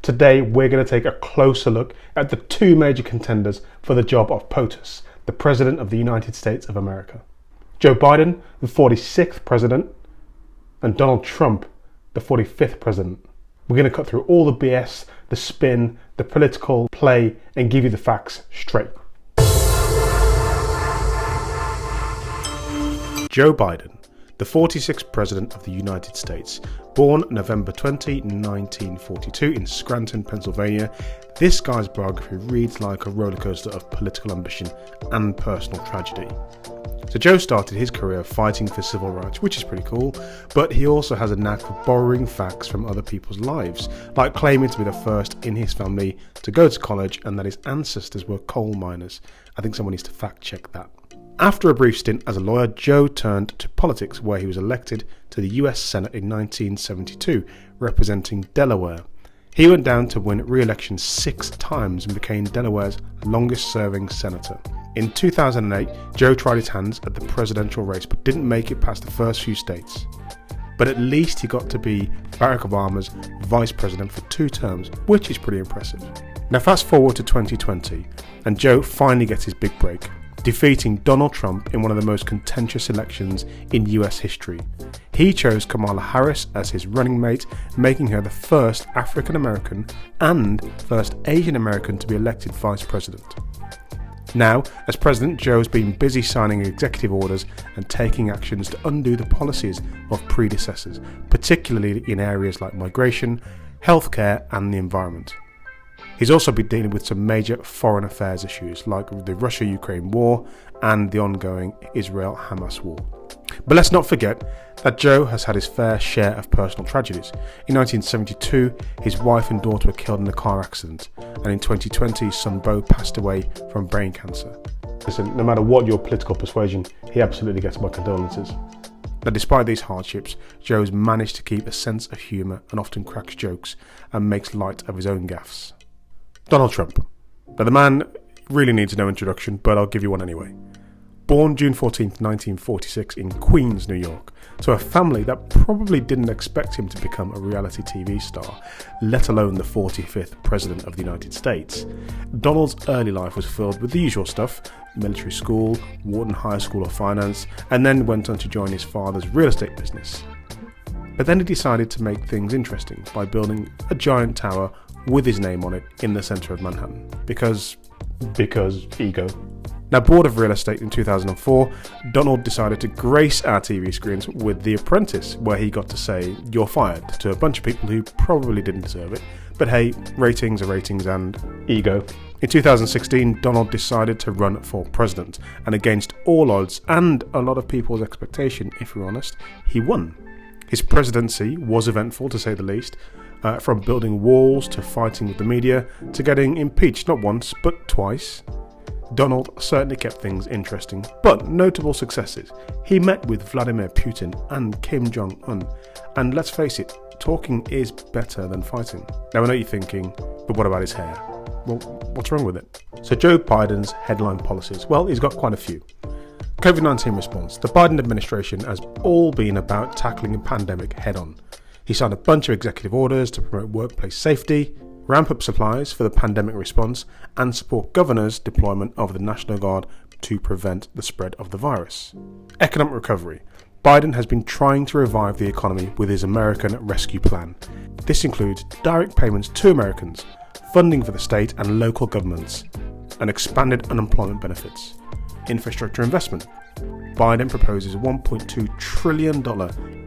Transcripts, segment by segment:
Today we're going to take a closer look at the two major contenders for the job of POTUS, the President of the United States of America. Joe Biden, the 46th President, and Donald Trump, the 45th President. We're going to cut through all the BS, the spin, the political play, and give you the facts straight. Joe Biden, the 46th President of the United States, born November 20, 1942 in Scranton, Pennsylvania. This guy's biography reads like a rollercoaster of political ambition and personal tragedy. So Joe started his career fighting for civil rights, which is pretty cool, but he also has a knack for borrowing facts from other people's lives, like claiming to be the first in his family to go to college and that his ancestors were coal miners. I think someone needs to fact check that. After a brief stint as a lawyer, Joe turned to politics, where he was elected to the US Senate in 1972, representing Delaware. He went down to win re-election 6 times and became Delaware's longest-serving senator. In 2008, Joe tried his hands at the presidential race but didn't make it past the first few states. But at least he got to be Barack Obama's vice president for 2 terms, which is pretty impressive. Now fast forward to 2020, and Joe finally gets his big break, defeating Donald Trump in one of the most contentious elections in US history. He chose Kamala Harris as his running mate, making her the first African American and first Asian American to be elected vice president. Now, as president, Joe's been busy signing executive orders and taking actions to undo the policies of predecessors, particularly in areas like migration, healthcare, and the environment. He's also been dealing with some major foreign affairs issues like the Russia-Ukraine war and the ongoing Israel-Hamas war. But let's not forget that Joe has had his fair share of personal tragedies. In 1972, his wife and daughter were killed in a car accident, and in 2020, his son Beau passed away from brain cancer. Listen, no matter what your political persuasion, he absolutely gets my condolences. Now, despite these hardships, Joe's managed to keep a sense of humour and often cracks jokes and makes light of his own gaffes. Donald Trump. Now, the man really needs no introduction, but I'll give you one anyway. Born June 14, 1946 in Queens, New York, to a family that probably didn't expect him to become a reality TV star, let alone the 45th President of the United States. Donald's early life was filled with the usual stuff: military school, Wharton High School of Finance, and then went on to join his father's real estate business. But then he decided to make things interesting by building a giant tower with his name on it in the centre of Manhattan. Because ego. Now, bored of real estate in 2004, Donald decided to grace our TV screens with The Apprentice, where he got to say, "You're fired," to a bunch of people who probably didn't deserve it. But hey, ratings are ratings and ego. In 2016, Donald decided to run for president, and against all odds and a lot of people's expectation, if we're honest, he won. His presidency was eventful, to say the least. From building walls to fighting with the media to getting impeached not once but twice. Donald certainly kept things interesting, but notable successes. He met with Vladimir Putin and Kim Jong-un, and let's face it, talking is better than fighting. Now I know you're thinking, but what about his hair? Well, what's wrong with it? So Joe Biden's headline policies, well, he's got quite a few. COVID-19 response. The Biden administration has all been about tackling a pandemic head-on. He signed a bunch of executive orders to promote workplace safety, ramp up supplies for the pandemic response, and support governors' deployment of the National Guard to prevent the spread of the virus. Economic recovery. Biden has been trying to revive the economy with his American Rescue Plan. This includes direct payments to Americans, funding for the state and local governments, and expanded unemployment benefits. Infrastructure investment. Biden proposes a $1.2 trillion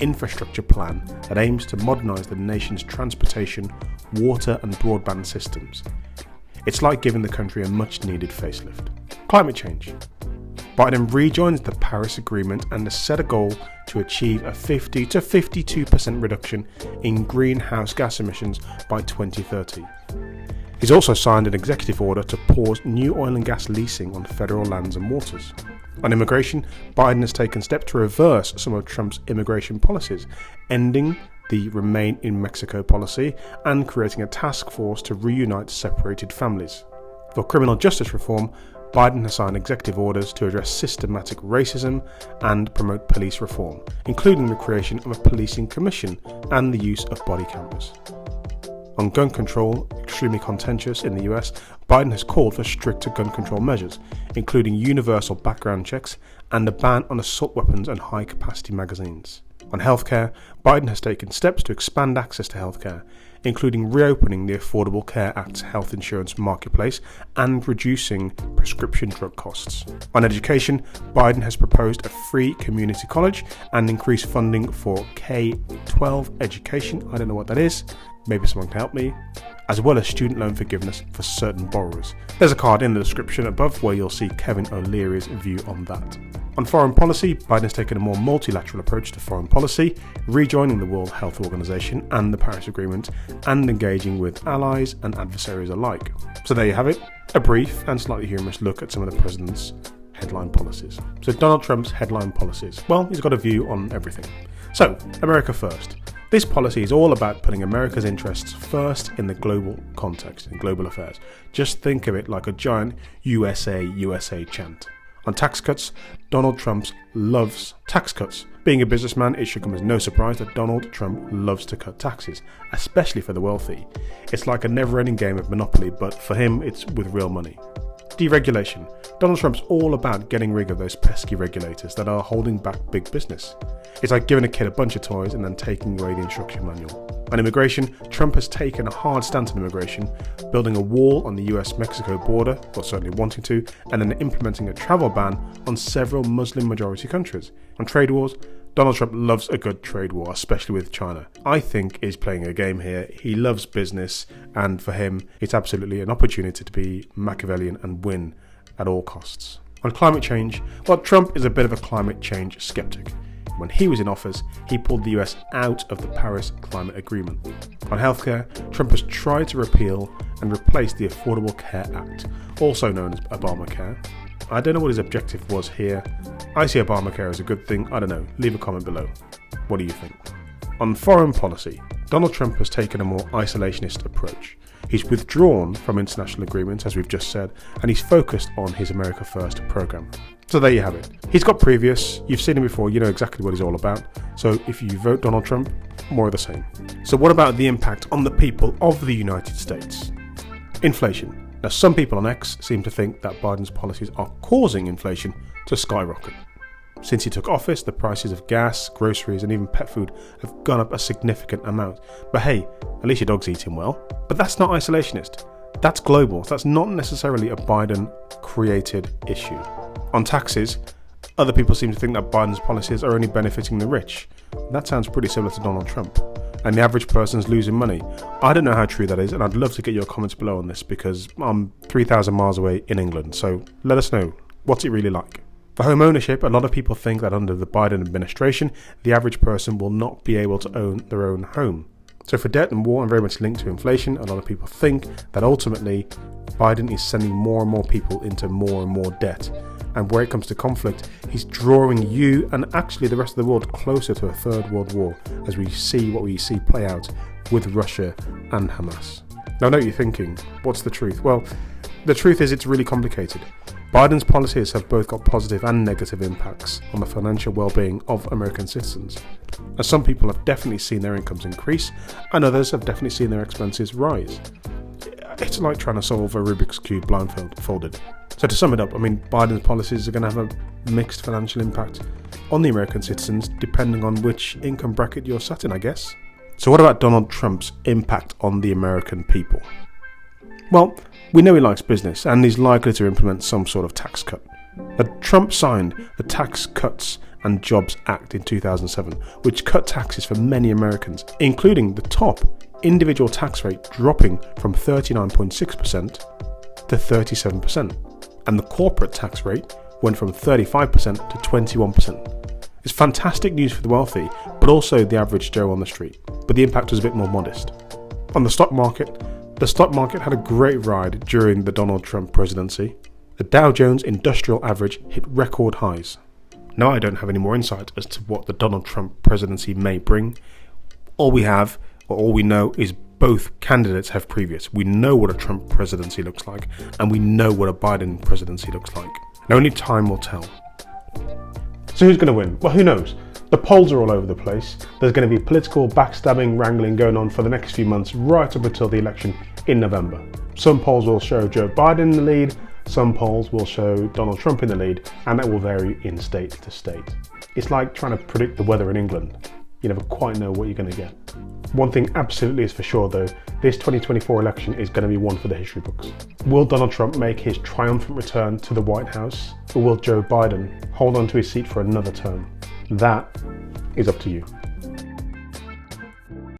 infrastructure plan that aims to modernise the nation's transportation, water and broadband systems. It's like giving the country a much-needed facelift. Climate change. Biden rejoins the Paris Agreement and has set a goal to achieve a 50 to 52% reduction in greenhouse gas emissions by 2030. He's also signed an executive order to pause new oil and gas leasing on federal lands and waters. On immigration, Biden has taken steps to reverse some of Trump's immigration policies, ending the Remain in Mexico policy and creating a task force to reunite separated families. For criminal justice reform, Biden has signed executive orders to address systematic racism and promote police reform, including the creation of a policing commission and the use of body cameras. On gun control, extremely contentious in the US, Biden has called for stricter gun control measures, including universal background checks and a ban on assault weapons and high-capacity magazines. On healthcare, Biden has taken steps to expand access to healthcare, including reopening the Affordable Care Act's health insurance marketplace and reducing prescription drug costs. On education, Biden has proposed a free community college and increased funding for K-12 education. I don't know what that is. Maybe someone can help me. As well as student loan forgiveness for certain borrowers. There's a card in the description above where you'll see Kevin O'Leary's view on that. On foreign policy, Biden has taken a more multilateral approach to foreign policy, rejoining the World Health Organization and the Paris Agreement, and engaging with allies and adversaries alike. So there you have it, a brief and slightly humorous look at some of the president's headline policies. So Donald Trump's headline policies. Well, he's got a view on everything. So, America first. This policy is all about putting America's interests first in the global context, in global affairs. Just think of it like a giant USA, USA chant. On tax cuts, Donald Trump loves tax cuts. Being a businessman, it should come as no surprise that Donald Trump loves to cut taxes, especially for the wealthy. It's like a never-ending game of Monopoly, but for him, it's with real money. Deregulation. Donald Trump's all about getting rid of those pesky regulators that are holding back big business. It's like giving a kid a bunch of toys and then taking away the instruction manual. On immigration, Trump has taken a hard stance on immigration, building a wall on the US-Mexico border, or certainly wanting to, and then implementing a travel ban on several Muslim-majority countries. On trade wars, Donald Trump loves a good trade war, especially with China. I think he's playing a game here. He loves business, and for him, it's absolutely an opportunity to be Machiavellian and win at all costs. On climate change, well, Trump is a bit of a climate change skeptic. When he was in office, he pulled the US out of the Paris Climate Agreement. On healthcare, Trump has tried to repeal and replace the Affordable Care Act, also known as Obamacare. I don't know what his objective was here. I see Obamacare as a good thing. I don't know. Leave a comment below. What do you think? On foreign policy, Donald Trump has taken a more isolationist approach. He's withdrawn from international agreements, as we've just said, and he's focused on his America First program. So there you have it. He's got previous, you've seen him before, you know exactly what he's all about. So if you vote Donald Trump, more of the same. So what about the impact on the people of the United States? Inflation. Now some people on X seem to think that Biden's policies are causing inflation to skyrocket. Since he took office, the prices of gas, groceries and even pet food have gone up a significant amount. But hey, at least your dog's eating well. But that's not isolationist. That's global. That's not necessarily a Biden-created issue. On taxes, other people seem to think that Biden's policies are only benefiting the rich. That sounds pretty similar to Donald Trump. And the average person's losing money. I don't know how true that is, and I'd love to get your comments below on this because I'm 3,000 miles away in England. So let us know, what's it really like? For home ownership, a lot of people think that under the Biden administration, the average person will not be able to own their own home. So for debt and war, and very much linked to inflation, a lot of people think that ultimately Biden is sending more and more people into more and more debt. And where it comes to conflict, he's drawing you and actually the rest of the world closer to a third world war, as we see what we see play out with Russia and Hamas. Now I know what you're thinking, what's the truth? Well, the truth is it's really complicated. Biden's policies have both got positive and negative impacts on the financial well-being of American citizens. As some people have definitely seen their incomes increase, and others have definitely seen their expenses rise. It's like trying to solve a Rubik's Cube blindfolded. So to sum it up, Biden's policies are going to have a mixed financial impact on the American citizens, depending on which income bracket you're sat in, I guess. So what about Donald Trump's impact on the American people? Well, we know he likes business, and he's likely to implement some sort of tax cut. Now, Trump signed the Tax Cuts and Jobs Act in 2007, which cut taxes for many Americans, including the top individual tax rate dropping from 39.6% to 37%, and the corporate tax rate went from 35% to 21%. It's fantastic news for the wealthy, but also the average Joe on the street, but the impact was a bit more modest. On the stock market had a great ride during the Donald Trump presidency. The Dow Jones Industrial Average hit record highs. Now I don't have any more insight as to what the Donald Trump presidency may bring. All we know is both candidates have previous. We know what a Trump presidency looks like, and we know what a Biden presidency looks like. And only time will tell. So who's going to win? Well, who knows? The polls are all over the place. There's going to be political backstabbing, wrangling going on for the next few months, right up until the election in November. Some polls will show Joe Biden in the lead, some polls will show Donald Trump in the lead, and that will vary in state to state. It's like trying to predict the weather in England. You never quite know what you're going to get. One thing absolutely is for sure though, this 2024 election is going to be one for the history books. Will Donald Trump make his triumphant return to the White House, or will Joe Biden hold on to his seat for another term? That is up to you.